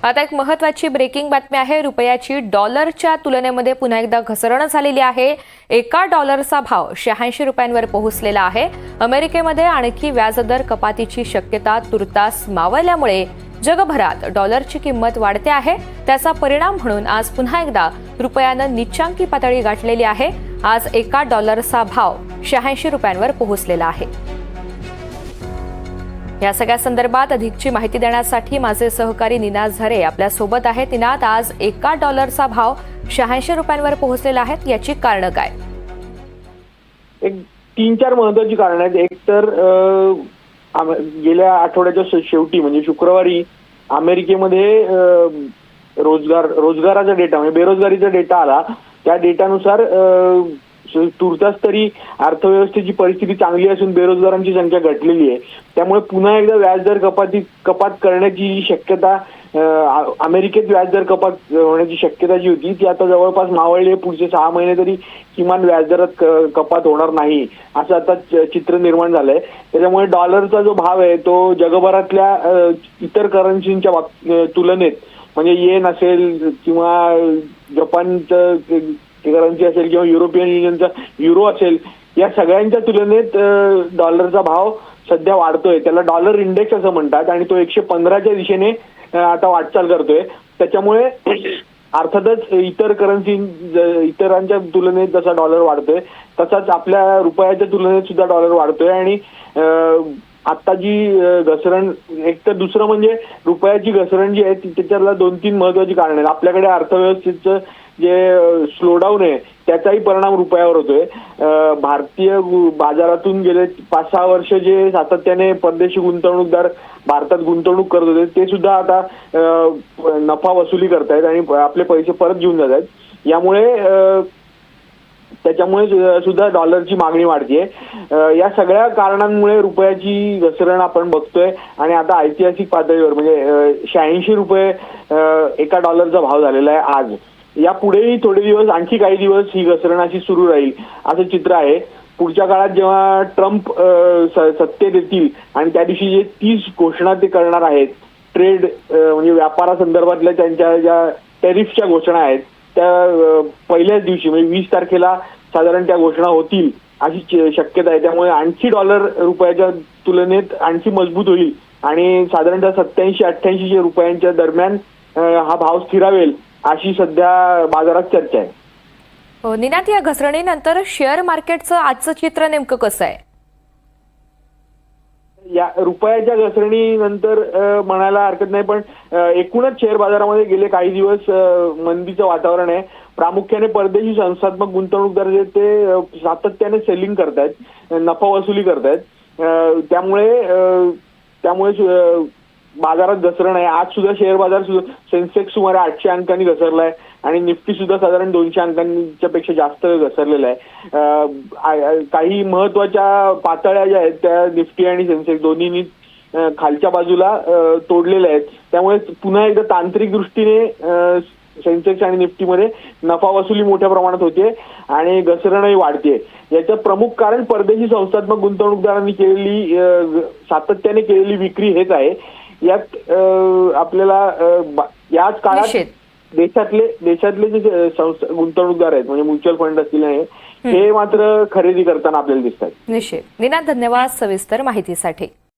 आता एक महत्त्वाची ब्रेकिंग बातमी आहे। रुपयाची डॉलरच्या तुलनेमध्ये पुन्हा एकदा घसरण झालेली आहे। एका डॉलरचा भाव 86 रुपयांवर पोहोचलेला आहे। अमेरिकेमध्ये आणखी व्याजदर कपातीची शक्यता तुर्तास मावळल्यामुळे जगभरात डॉलरची किंमत वाढते आहे। त्याचा परिणाम म्हणून आज पुन्हा एकदा रुपयानं नीचांकी पातळी गाठलेली आहे। आज एका डॉलरचा भाव 86 रुपयांवर पोहोचलेला आहे। या सगळ्या संदर्भात अधिकची माहिती देण्यासाठी माझे सहकारी निनाद झरे आपल्या सोबत आहेत। निनाद, आज एका डॉलरचा भाव 86 रुपयांवर पोहोचलेला आहे, याची कारण काय? एक 3-4 महत्त्वाची कारण आहेत। एक तर गेल्या आठवड्याच्या शेवटी म्हणजे शुक्रवारी अमेरिकेमध्ये रोजगाराचा डेटा म्हणजे बेरोजगारीचा डेटा आला। त्या डेटानुसार तुर्तास तरी अर्थव्यवस्थेची परिस्थिती चांगली असून बेरोजगारांची संख्या घटलेली आहे। त्यामुळे पुन्हा एकदा व्याजदर कपात करण्याची शक्यता, अमेरिकेत व्याजदर कपात होण्याची शक्यता जी होती ती आता जवळपास मावळली आहे। पुढचे 6 महिने तरी किमान व्याजदरात कपात होणार नाही असं आता चित्र निर्माण झालंय। त्याच्यामुळे डॉलरचा जो भाव आहे तो जगभरातल्या इतर करन्सींच्या तुलनेत म्हणजे येन असेल किंवा जपानचं करन्सी असेल किंवा युरोपियन युनियनचा युरो असेल, या सगळ्यांच्या तुलनेत डॉलरचा भाव सध्या वाढतोय। त्याला डॉलर इंडेक्स असं म्हणतात आणि तो 115च्या दिशेने आता वाटचाल करतोय। त्याच्यामुळे अर्थातच इतरांच्या तुलनेत जसा डॉलर वाढतोय तसाच आपल्या रुपयाच्या तुलनेत सुद्धा डॉलर वाढतोय। आणि आता जी घसरण, एक तर दुसरं म्हणजे रुपयाची घसरण जी आहे त्याच्याला 2-3 महत्वाची कारण आहेत। आपल्याकडे अर्थव्यवस्थेचं जे स्लोडाऊन आहे त्याचाही परिणाम रुपयावर होतोय। भारतीय बाजारातून गेले 5-6 वर्ष जे सातत्याने परदेशी गुंतवणूकदार भारतात गुंतवणूक करत होते ते सुद्धा आता नफा वसुली करतायत आणि आपले पैसे परत घेऊन जात आहेत। यामुळे त्याच्यामुळे सुद्धा डॉलरची मागणी वाढतीये। या सगळ्या कारणांमुळे रुपयाची घसरण आपण बघतोय आणि आता ऐतिहासिक पातळीवर म्हणजे 86 रुपये एका डॉलरचा भाव झालेला आहे आज। यापुढेही थोडे दिवस, आणखी काही दिवस ही घसरण अशी सुरू राहील असं चित्र आहे। पुढच्या काळात जेव्हा ट्रम्प सत्तेत येतील आणि त्या दिवशी जे 30 घोषणा ते करणार आहेत, ट्रेड म्हणजे व्यापारासंदर्भातल्या त्यांच्या ज्या टॅरिफच्या घोषणा आहेत त्या पहिल्याच दिवशी म्हणजे 20 तारखेला साधारण त्या घोषणा होतील अशी शक्यता आहे। त्यामुळे आणखी डॉलर रुपयाच्या तुलनेत आणखी मजबूत होईल आणि साधारणतः 87-88 रुपयांच्या दरम्यान हा भाव स्थिरावेल अशी सध्या बाजारात चर्चा आहे। हो निनाद, या घसरणीनंतर शेअर मार्केटचं आजचं चित्र नेमकं कसं आहे? या रुपयाच्या घसरणीनंतर म्हणायला हरकत नाही, पण एकूणच शेअर बाजारामध्ये गेले काही दिवस मंदीचं वातावरण आहे। प्रामुख्याने परदेशी संस्थात्मक गुंतवणूकदार जे ते सातत्याने सेलिंग करतायत, नफा वसुली करतायत। त्यामुळे बाजारात घसरण आहे। आज सुद्धा शेअर बाजार सेन्सेक्स सुमारे 800 अंकांनी घसरलाय आणि निफ्टी सुद्धा साधारण 200 अंकांच्या पेक्षा जास्त घसरलेला आहे। काही महत्वाच्या पातळ्या ज्या आहेत त्या निफ्टी आणि सेन्सेक्स दोन्हीनी खालच्या बाजूला तोडलेल्या आहेत। त्यामुळे पुन्हा एकदा तांत्रिक दृष्टीने सेन्सेक्स आणि निफ्टीमध्ये नफा वसुली मोठ्या प्रमाणात होते आणि घसरणही वाढते। याचं प्रमुख कारण परदेशी संस्थात्मक गुंतवणूकदारांनी सातत्याने केलेली विक्री हेच आहे। यात आपल्याला याच काळात देशातले जे गुंतवणूकदार आहेत म्हणजे म्युच्युअल फंड असतील हे मात्र खरेदी करताना आपल्याला दिसतात। निश्चित। निनाद, धन्यवाद सविस्तर माहितीसाठी।